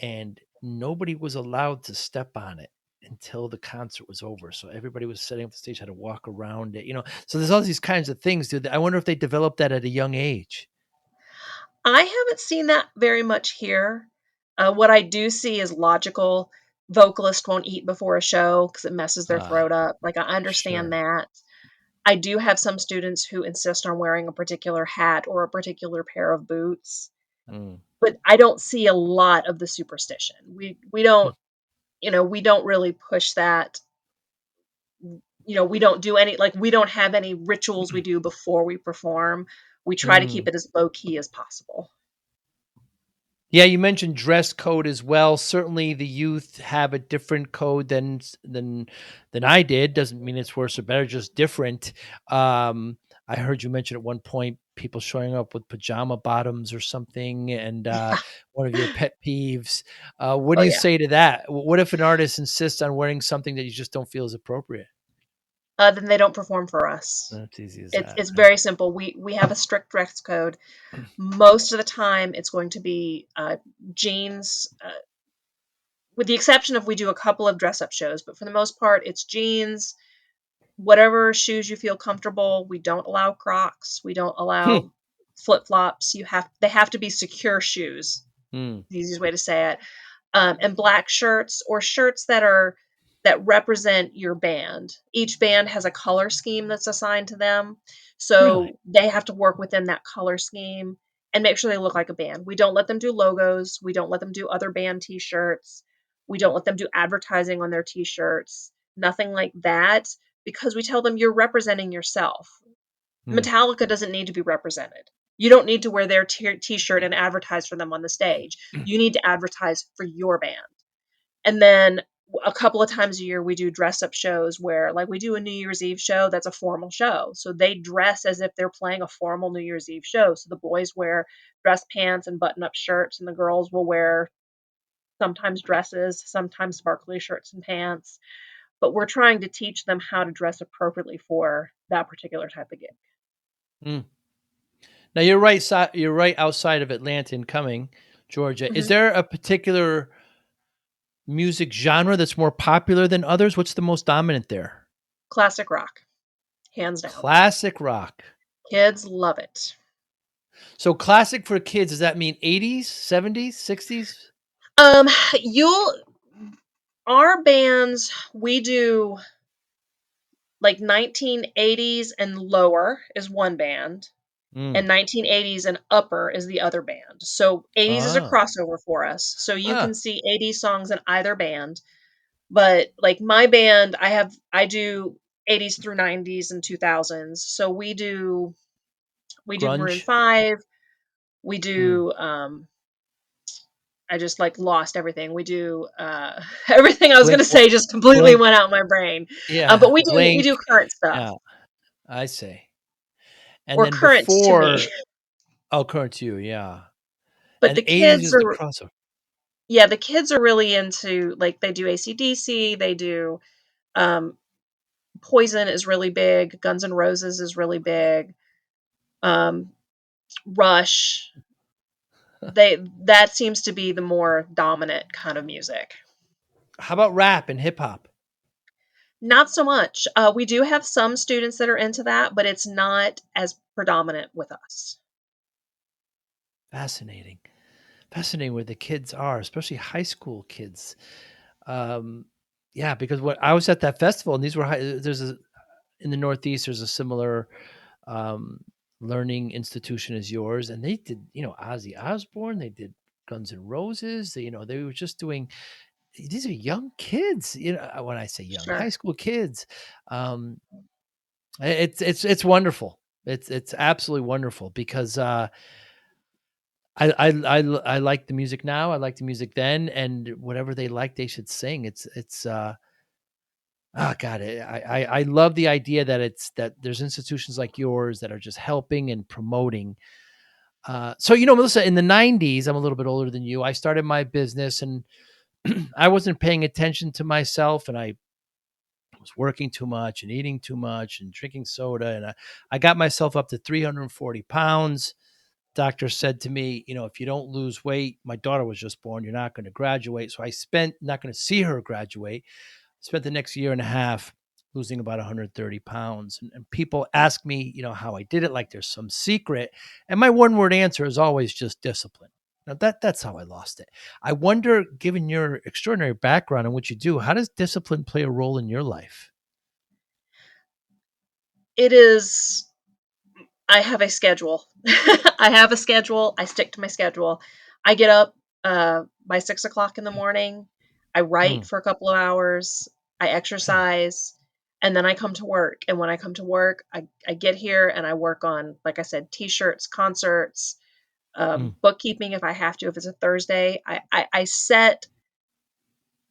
and nobody was allowed to step on it until the concert was over. So everybody was setting up the stage, had to walk around it, you know. So there's all these kinds of things, dude. I wonder if they developed that at a young age. I haven't seen that very much here. What I do see is logical. Vocalists won't eat before a show because it messes their Ah, throat up. Like, I understand sure. that. I do have some students who insist on wearing a particular hat or a particular pair of boots, Mm. but I don't see a lot of the superstition. We don't, we don't really push that. We don't do any like we don't have any rituals we do before we perform. We try to keep Mm. it as low key as possible. Yeah, you mentioned dress code as well. Certainly, the youth have a different code than I did. Doesn't mean it's worse or better, just different. I heard you mention at one point people showing up with pajama bottoms or something, and one of your pet peeves. What do Oh you yeah. say to that? What if an artist insists on wearing something that you just don't feel is appropriate? Then they don't perform for us. That's easy as It's that, it's right? very simple. We have a strict dress code. Most of the time, it's going to be jeans, with the exception of we do a couple of dress up shows, but for the most part, it's jeans, whatever shoes you feel comfortable. We don't allow Crocs. We don't Hmm. allow flip flops. They have to be secure shoes. Hmm. The easiest way to say it. And black shirts or shirts that represent your band. Each band has a color scheme that's assigned to them, Really? so they have to work within that color scheme and make sure they look like a band. We don't let them do logos, we don't let them do other band t-shirts, we don't let them do advertising on their t-shirts, nothing like that, because we tell them you're representing yourself. Hmm. Metallica doesn't need to be represented. You don't need to wear their t-shirt and advertise for them on the stage. You need to advertise for your band. And then a couple of times a year, we do dress up shows where, like, we do a New Year's Eve show that's a formal show. So they dress as if they're playing a formal New Year's Eve show. So the boys wear dress pants and button up shirts, and the girls will wear sometimes dresses, sometimes sparkly shirts and pants. But we're trying to teach them how to dress appropriately for that particular type of gig. Hmm. Now you're right outside of Atlanta in Cumming, Georgia. Is Mhm. there a particular music genre that's more popular than others? What's the most dominant there? Classic rock, hands down. Classic rock. Kids love it. So classic for kids, does that mean 80s, 70s, 60s? Um, you'll our bands, we do like 1980s and lower is one band, Mm. and 1980s and upper is the other band. So 80s is a Ah. crossover for us. So you can Ah. see 80s songs in either band. But like my band, I do 80s through 90s and 2000s. So we do Maroon Grunge. 5, we Mm. do I just like lost everything. We do everything I was Blink gonna say just completely Blink. went out my brain. But Yeah, we Blink. do current stuff Yeah, I see. And or then current to me. before oh, current to you, yeah. But And the 80s kids is the are crossover. yeah, the kids are really into like they do AC/DC, they do um Poison is really big, Guns N' Roses is really big, um Rush. That seems to be the more dominant kind of music. How about rap and hip hop? Not so much. We do have some students that are into that, but it's not as predominant with us. Fascinating. Fascinating where the kids are, especially high school kids. Um, yeah, because when I was at that festival and these were there's a in the Northeast, there's a similar um, learning institution as yours, and they did, Ozzy Osbourne, they did Guns N' Roses. They were just doing. These are young kids. When I say young, high Sure. school kids. Um, it's wonderful. It's absolutely wonderful because I like the music now. I like the music then, and whatever they like, they should sing. It's oh god, I love the idea that there's institutions like yours that are just helping and promoting. So Melissa, in the '90s, I'm a little bit older than you. I started my business, and I wasn't paying attention to myself, and I was working too much and eating too much and drinking soda, and I got myself up to 340 pounds. Doctor said to me, if you don't lose weight, my daughter was just born, you're not going to graduate. So I spent not going to see her graduate. Spent the next year and a half losing about 130 pounds. And people ask me, how I did it, like there's some secret. And my one word answer is always just discipline. Now that's how I lost it. I wonder, given your extraordinary background and what you do, how does discipline play a role in your life? It is I have a schedule. I have a schedule, I stick to my schedule. I get up, by 6 o'clock in the morning, I write Mm, for a couple of hours, I exercise, and then I come to work, and when I come to work, I get here and I work on, like I said, T-shirts, concerts, mm, bookkeeping if I have to, if it's a Thursday. I set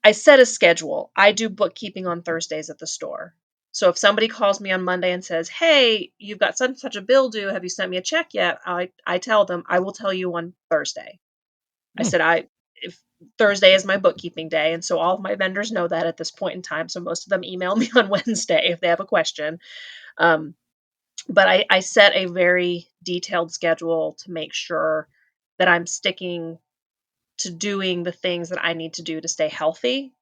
a schedule. I do bookkeeping on Thursdays at the store. So if somebody calls me on Monday and says, "Hey, you've got such and such a bill due. Have you sent me a check yet?" I tell them, "I will tell you on Thursday." I mm, said, "I if Thursday is my bookkeeping day," and so all of my vendors know that at this point in time. So most of them email me on Wednesday if they have a question. Um, but I set a very detailed schedule to make sure that I'm sticking to doing the things that I need to do to stay healthy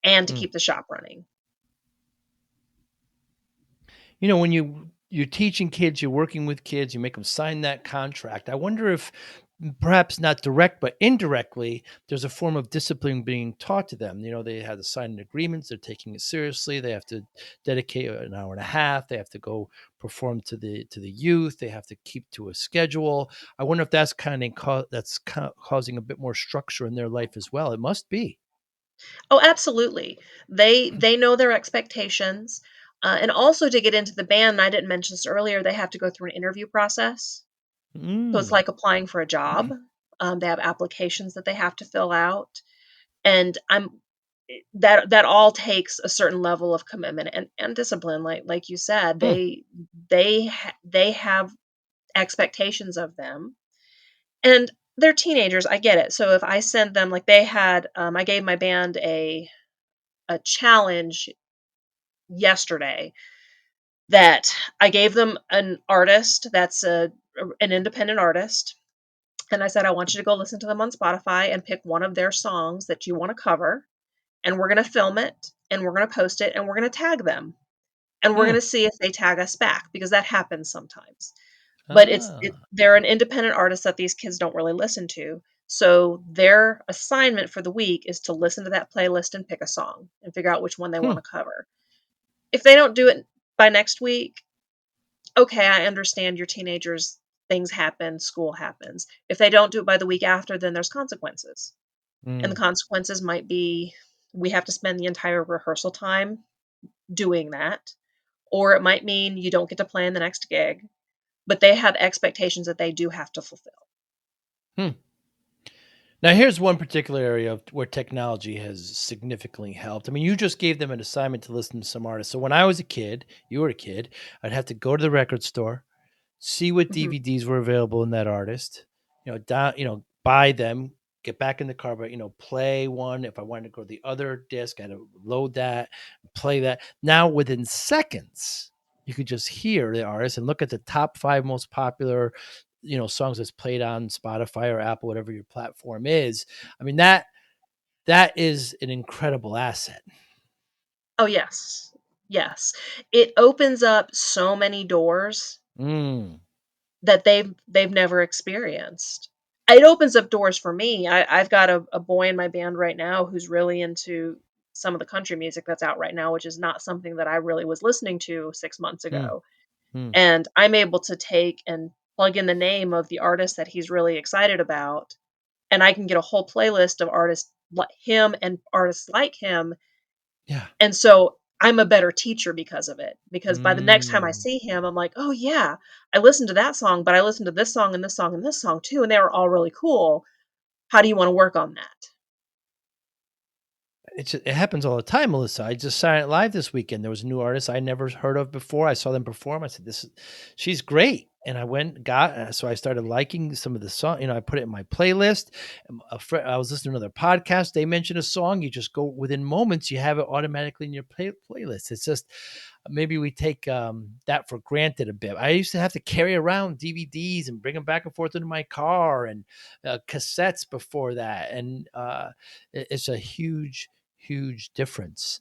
and to mm. keep the shop running. When you're teaching kids, you're working with kids, you make them sign that contract. I wonder if perhaps not direct, but indirectly, there's a form of discipline being taught to them. They have to sign agreements. They're taking it seriously. They have to dedicate an hour and a half. They have to go perform to the youth. They have to keep to a schedule. I wonder if that's causing a bit more structure in their life as well. It must be. Oh, absolutely. They know their expectations, and also to get into the band, and I didn't mention this earlier, they have to go through an interview process. So it's Mm, like applying for a job. They have applications that they have to fill out, and that all takes a certain level of commitment and discipline. Like you said, mm, they have expectations of them, and they're teenagers. I get it. So if I send them, like they had, I gave my band a challenge yesterday that I gave them an artist that's an independent artist, and I said, "I want you to go listen to them on Spotify and pick one of their songs that you wanna cover, and we're gonna film it, and we're gonna post it, and we're gonna tag them, and we're mm. gonna see if they tag us back," because that happens sometimes. But Ah. they're an independent artist that these kids don't really listen to, so their assignment for the week is to listen to that playlist and pick a song and figure out which one they Hmm. wanna cover. If they don't do it by next week, okay, I understand you're teenagers, things happen, school happens. If they don't do it by the week after, then there's consequences. And the Mm. consequences might be we have to spend the entire rehearsal time doing that, or it might mean you don't get to play in the next gig, but they have expectations that they do have to fulfill. Hmm. Now, here's one particular area where technology has significantly helped. I mean, you just gave them an assignment to listen to some artists. So when I was a kid, you were a kid, I'd have to go to the record store, see what Mhm. DVDs were available in that artist, buy them, get back in the car, but play one. If I wanted to go to the other disc, I had to load that, play that. Now, within seconds, you could just hear the artist and look at the top five most popular, songs that's played on Spotify or Apple, whatever your platform is. I mean, that is an incredible asset. Oh, yes. Yes. It opens up so many doors Mm, that they've never experienced. It opens up doors for me. I've got a boy in my band right now who's really into some of the country music that's out right now, which is not something that I really was listening to 6 months mm, ago, mm, and I'm able to take and plug in the name of the artist that he's really excited about, and I can get a whole playlist of artists like him and artists like him, Yeah. and so I'm a better teacher because of it, because by the next time I Mm. see him, I'm like, "Oh, yeah, I listened to that song, but I listened to this song and this song and this song too, and they were all really cool. How do you wanna work on that?" It happens all the time, Melissa. I just saw it live this weekend. There was a new artist I never heard of before. I saw them perform. I said, "This is she's great." And I went and got so I started liking some of the song, I put it in my playlist. I was listening to another podcast. They mentioned a song. You just go within moments, you have it automatically in your playlist. It's just maybe we take that for granted a bit. I used to have to carry around DVDs and bring them back and forth into my car and cassettes before that. And it's a huge difference.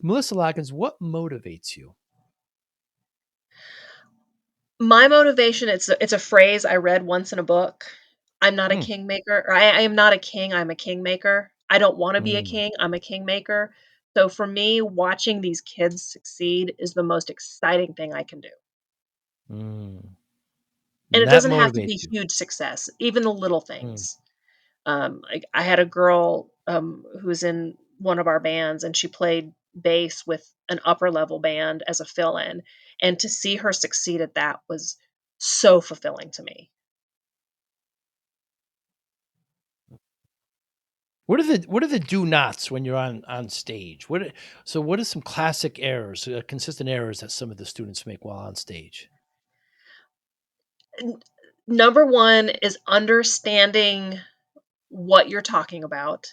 Melissa Loggins, what motivates you? My motivation, it's a phrase I read once in a book. I'm not a Mm, kingmaker, or I am not a king, I'm a kingmaker. I don't wanna be a mm, king, I'm a kingmaker. So for me, watching these kids succeed is the most exciting thing I can do. mm. And it That doesn't have to motivates be you. huge success, even the little Mm, things. Like, I had a girl, who was in one of our bands, and she played bass with an upper level band as a fill-in, and to see her succeed at that was so fulfilling to me. what are the do nots when you're on stage? What are some classic errors, consistent errors that some of the students make while on stage? N Number 1 is understanding what you're talking about.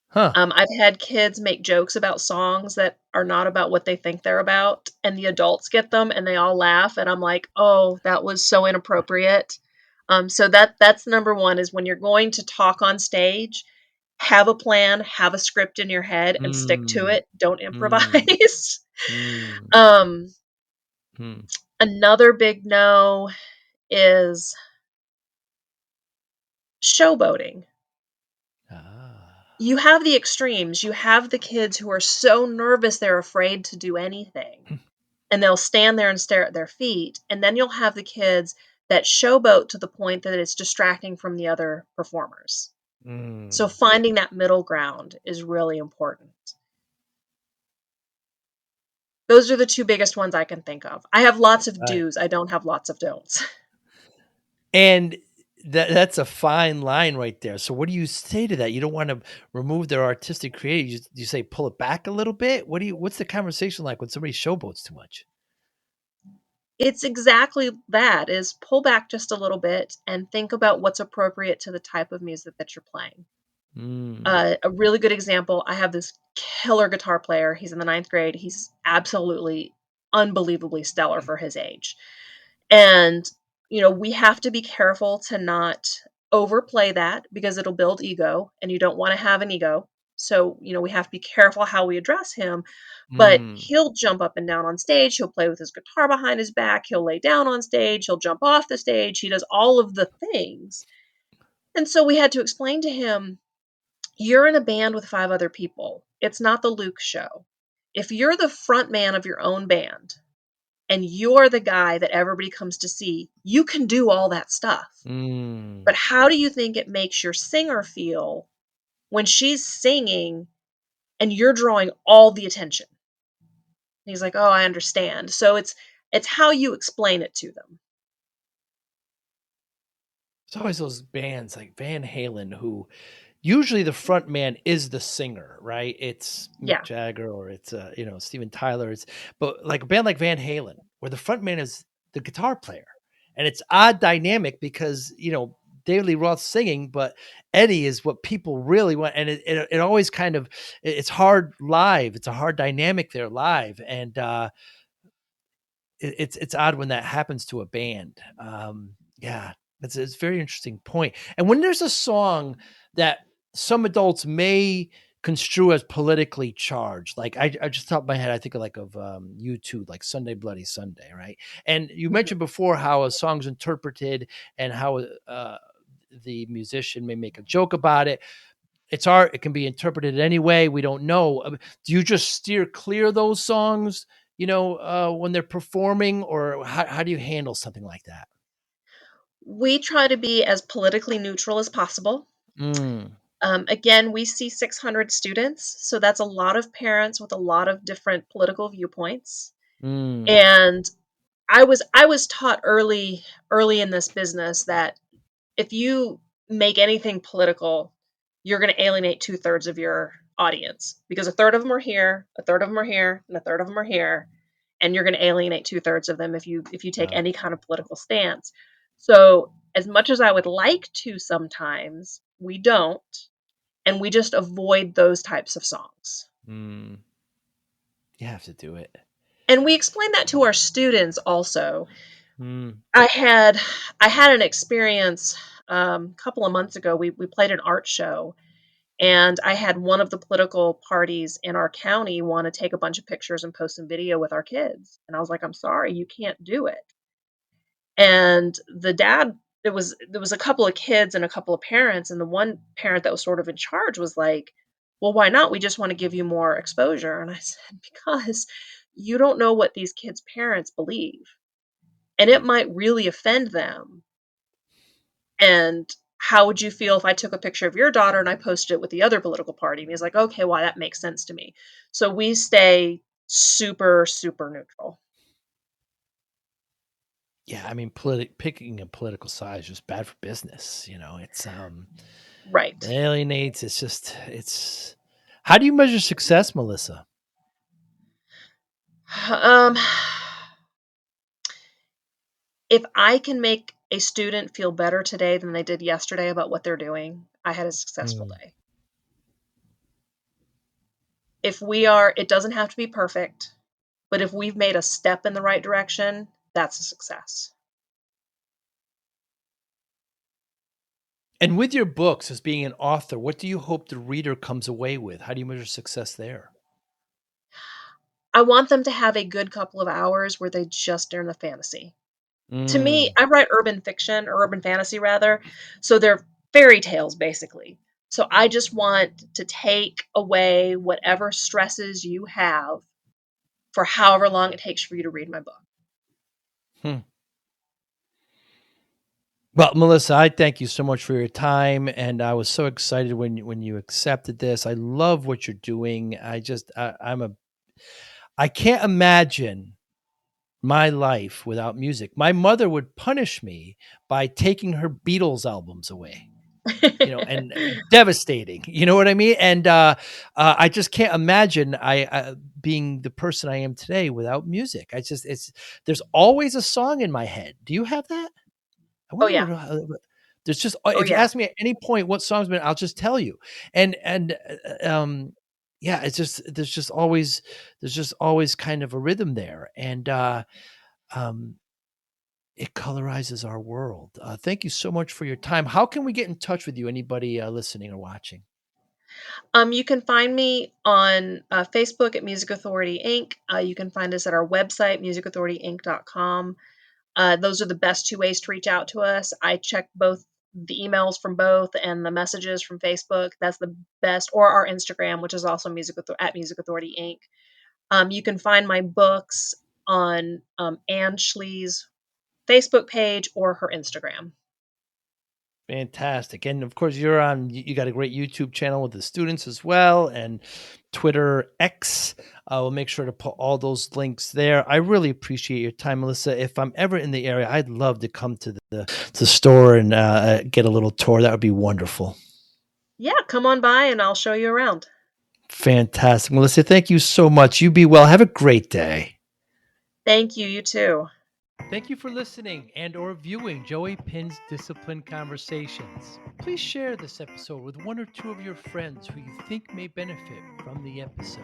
Huh. I've had kids make jokes about songs that are not about what they think they're about, and the adults get them, and they all laugh, and I'm like, "Oh, that was so inappropriate." So that's number 1 is when you're going to talk on stage, have a plan, have a script in your head, and stick to Mm, it, don't mm, improvise. mm, Um, mm. Another big no is showboating. Ah. You have the extremes. You have the kids who are so nervous they're afraid to do anything, and they'll stand there and stare at their feet, and then you'll have the kids that showboat to the point that it's distracting from the other performers. So Mm. finding that middle ground is really important. Those are the 2 biggest ones I can think of. I have lots of Right. do's, I don't have lots of don'ts. And that's a fine line right there. So what do you say to that? You don't wanna remove their artistic creative. You say pull it back a little bit? What's the conversation like when somebody showboats too much? It's exactly that, is pull back just a little bit and think about what's appropriate to the type of music that you're playing. Mm. A really good example, I have this killer guitar player, he's in the ninth grade, he's absolutely unbelievably stellar for his age, and, we have to be careful to not overplay that because it'll build ego, and you don't wanna have an ego, so, we have to be careful how we address him, but Mm. he'll jump up and down on stage, he'll play with his guitar behind his back, he'll lay down on stage, he'll jump off the stage, he does all of the things, and so we had to explain to him, you're in a band with 5 other people. It's not the Luke show. If you're the front man of your own band and you're the guy that everybody comes to see, you can do all that stuff. Mm. But how do you think it makes your singer feel when she's singing and you're drawing all the attention? And he's like, "Oh, I understand." So it's how you explain it to them. There's always those bands like Van Halen who usually the front man is the singer, right? It's Mick Yeah. Jagger or it's Steven Tyler. But like a band like Van Halen, where the front man is the guitar player, and it's odd dynamic because David Lee Roth's singing, but Eddie is what people really want, and it always kind of it's hard live. It's a hard dynamic there live, and it's odd when that happens to a band. Yeah, it's a very interesting point. And when there's a song that some adults may construe as politically charged, like I just top of my head, I think of U2, like Sunday Bloody Sunday, right? And you Mhm. mentioned before how a song's interpreted and how the musician may make a joke about it. It's art. It can be interpreted any way. We don't know. Do you just steer clear of those songs, when they're performing, or how do you handle something like that? We try to be as politically neutral as possible. Mm, Again, we see 600 students, so that's a lot of parents with a lot of different political viewpoints. mm. And I was taught early in this business that if you make anything political, you're going to alienate 2/3 of your audience because a third of them are here, a third of them are here, and a third of them are here, and you're going to alienate 2/3 of them if you take Wow. any kind of political stance. So, as much as I would like to sometimes, we don't, and we just avoid those types of songs. Mm. You have to do it. And we explain that to our students also. Mm, I had I had an experience a couple of months ago. We played an art show, and I had one of the political parties in our county want to take a bunch of pictures and post some video with our kids. And I was like, "I'm sorry, you can't do it." And the dad, there was a couple of kids and a couple of parents, and the one parent that was sort of in charge was like, "Well, why not? We just want to give you more exposure." And I said, "Because you don't know what these kids' parents believe, and it might really offend them. And how would you feel if I took a picture of your daughter and I posted it with the other political party?" And he's like, "Okay, well, that makes sense to me." So we stay super, super neutral. yeah, I mean, picking a political side is just bad for business. It's Right. it alienates. It's. How do you measure success, Melissa? Um, if I can make a student feel better today than they did yesterday about what they're doing, I had a successful Mm. day. If we are, it doesn't have to be perfect, but if we've made a step in the right direction, that's a success. And with your books, as being an author, what do you hope the reader comes away with? How do you measure success there? I want them to have a good couple of hours where they just are in the fantasy. To me, Mm. I write urban fiction or urban fantasy rather, so they're fairy tales basically. So I just want to take away whatever stresses you have for however long it takes for you to read my book. Hmm. Well, Melissa, I thank you so much for your time, and I was so excited when you accepted this. I love what you're doing. I can't imagine my life without music. My mother would punish me by taking her Beatles albums away. And devastating. You know what I mean? And I just can't imagine being the person I am today without music. It's there's always a song in my head. Do you have that? I Oh, wonder yeah. there's just Oh, if you yeah. ask me at any point what song's been, I'll just tell you. And yeah, it's just there's just always kind of a rhythm there, and um, it colorizes our world. Thank you so much for your time. How can we get in touch with you? Anybody listening or watching? You can find me on Facebook at Music Authority Inc. You can find us at our website, musicauthorityinc.com. Those are the best two ways to reach out to us. I check both the emails from both and the messages from Facebook. That's the best, or our Instagram, which is also at Music Authority Inc. You can find my books on Anne Schlee's Facebook page or her Instagram. Fantastic. And of course, you got a great YouTube channel with the students as well, and Twitter X. We'll make sure to put all those links there. I really appreciate your time, Melissa. If I'm ever in the area, I'd love to come to the store and get a little tour. That would be wonderful. Yeah, come on by and I'll show you around. Fantastic. Melissa, thank you so much. You be well. Have a great day. Thank you. You too. Thank you for listening and or viewing Joey Pin's Discipline Conversations. Please share this episode with one or two of your friends who you think may benefit from the episode.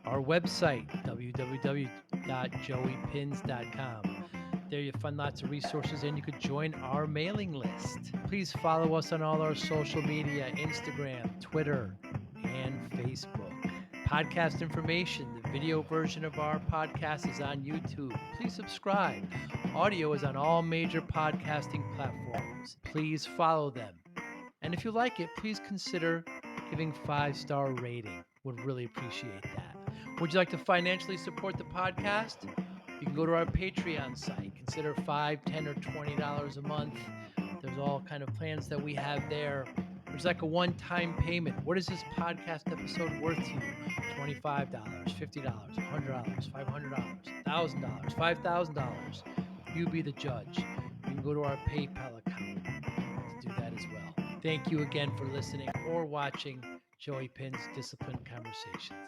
Our website, www.joeypins.com. There you'll find lots of resources and you could join our mailing list. Please follow us on all our social media, Instagram, Twitter, and Facebook. Podcast information, the video version of our podcast is on YouTube. Please subscribe. Audio is on all major podcasting platforms. Please follow them. And if you like it, please consider giving 5-star rating. Would really appreciate that. Would you like to financially support the podcast? You can go to our Patreon site. Consider $5, $10, or $20 a month. There's all kind of plans that we have there. There's like a one-time payment. What is this podcast episode worth to you? $25, $50, $100, $500, $1,000, $5,000. You be the judge. You can go to our PayPal account to do that as well. Thank you again for listening or watching Joey Pinz Discipline Conversations.